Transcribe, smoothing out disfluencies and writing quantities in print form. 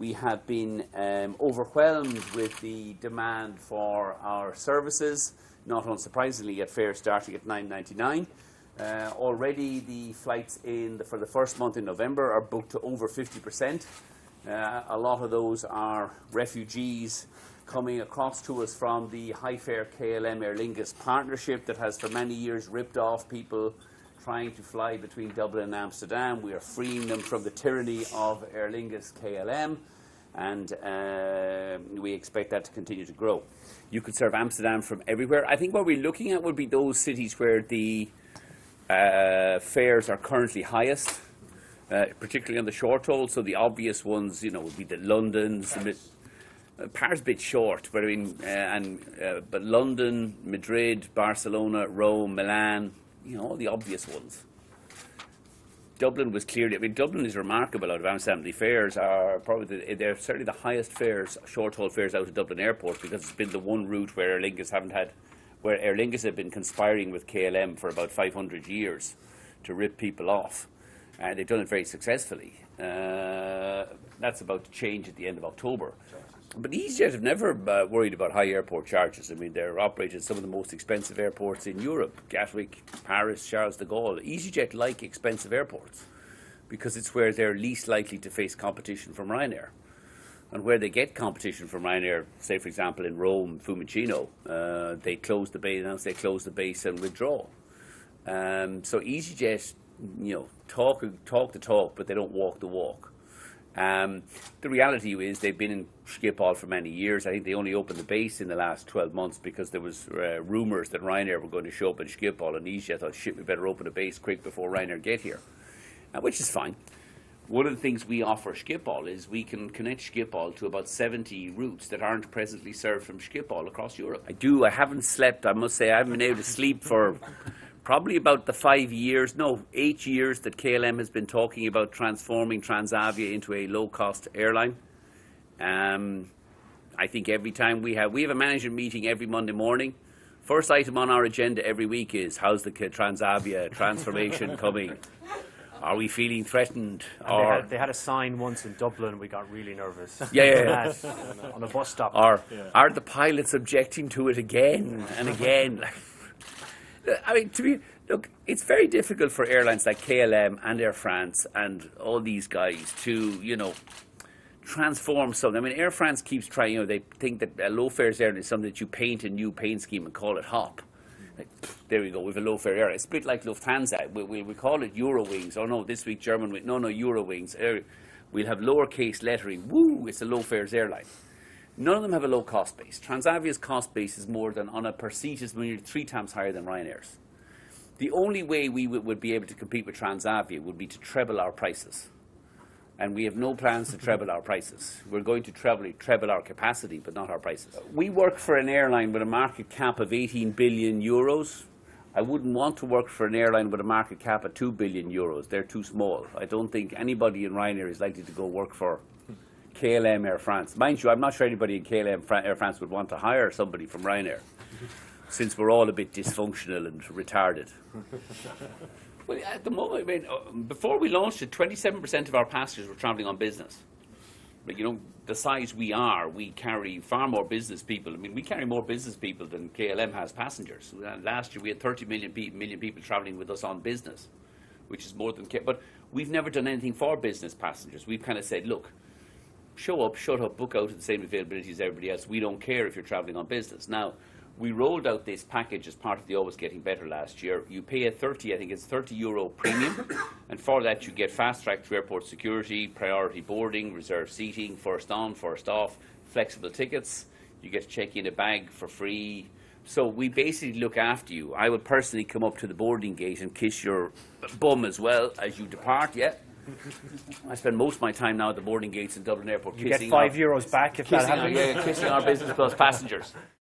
We have been overwhelmed with the demand for our services, not unsurprisingly at fares starting at $9.99. Already the flights for the first month in November are booked to over 50%. A lot of those are refugees coming across to us from the high-fare KLM Aer Lingus partnership that has for many years ripped off people trying to fly between Dublin and Amsterdam. We are freeing them from the tyranny of Aer Lingus KLM, and we expect that to continue to grow. You could serve Amsterdam from everywhere. I think what we're looking at would be those cities where the fares are currently highest, particularly on the short haul. So the obvious ones, would be the Londons. Paris a bit short, but I mean, but London, Madrid, Barcelona, Rome, Milan, all the obvious ones. Dublin was clearly, Dublin is remarkable out of Amsterdam. The fares are probably, they're certainly the highest fares, short haul fares out of Dublin Airport, because it's been the one route where Aer Lingus where Aer Lingus have been conspiring with KLM for about 500 years to rip people off. And they've done it very successfully. That's about to change at the end of October. But EasyJet have never worried about high airport charges. I mean, they're operated at some of the most expensive airports in Europe: Gatwick, Paris, Charles de Gaulle. EasyJet like expensive airports because it's where they're least likely to face competition from Ryanair. And where they get competition from Ryanair, say for example in Rome, Fiumicino, they close the base, announce they close the base and withdraw. So EasyJet, talk the talk, but they don't walk the walk. The reality is they've been in Schiphol for many years. I think they only opened the base in the last 12 months because there was rumours that Ryanair were going to show up in Schiphol, and EasyJet thought, shit, we better open a base quick before Ryanair get here, which is fine. One of the things we offer Schiphol is we can connect Schiphol to about 70 routes that aren't presently served from Schiphol across Europe. I haven't slept, I must say. I haven't been able to sleep for probably about the 8 years that KLM has been talking about transforming Transavia into a low-cost airline. I think every time we have a management meeting every Monday morning. First item on our agenda every week is, how's the Transavia transformation coming? Are we feeling threatened? They had a sign once in Dublin. We got really nervous. Yeah. On a bus stop. Are the pilots objecting to it again and again? I mean, look, it's very difficult for airlines like KLM and Air France and all these guys to, transform something. I mean, Air France keeps trying, they think that a low fares airline is something that you paint a new paint scheme and call it HOP. Like, there we go, we have a low fare airline. It's a bit like Lufthansa. We call it Eurowings. Oh no, this week German, no, Eurowings. We'll have lowercase lettering. Woo, it's a low fares airline. None of them have a low cost base. Transavia's cost base is more than, on a per seat, is nearly 3 times higher than Ryanair's. The only way we would be able to compete with Transavia would be to treble our prices. And we have no plans to treble our prices. We're going to treble our capacity, but not our prices. We work for an airline with a market cap of 18 billion euros. I wouldn't want to work for an airline with a market cap of 2 billion euros. They're too small. I don't think anybody in Ryanair is likely to go work for KLM Air France. Mind you, I'm not sure anybody in KLM Air France would want to hire somebody from Ryanair, since we're all a bit dysfunctional and retarded. Well, at the moment, before we launched it, 27% of our passengers were travelling on business. But the size we carry far more business people. I mean, we carry more business people than KLM has passengers. Last year we had 30 million people travelling with us on business, which is more than. But we've never done anything for business passengers. We've kind of said, look, show up, shut up, book out at the same availability as everybody else. We don't care if you're travelling on business. Now, we rolled out this package as part of the Always Getting Better last year. You pay a 30 euro premium, and for that you get fast track to airport security, priority boarding, reserved seating, first on, first off, flexible tickets. You get to check in a bag for free. So we basically look after you. I would personally come up to the boarding gate and kiss your bum as well as you depart, yeah. I spend most of my time now at the boarding gates in Dublin Airport. You get €5 back if that happens. Kissing our business class passengers.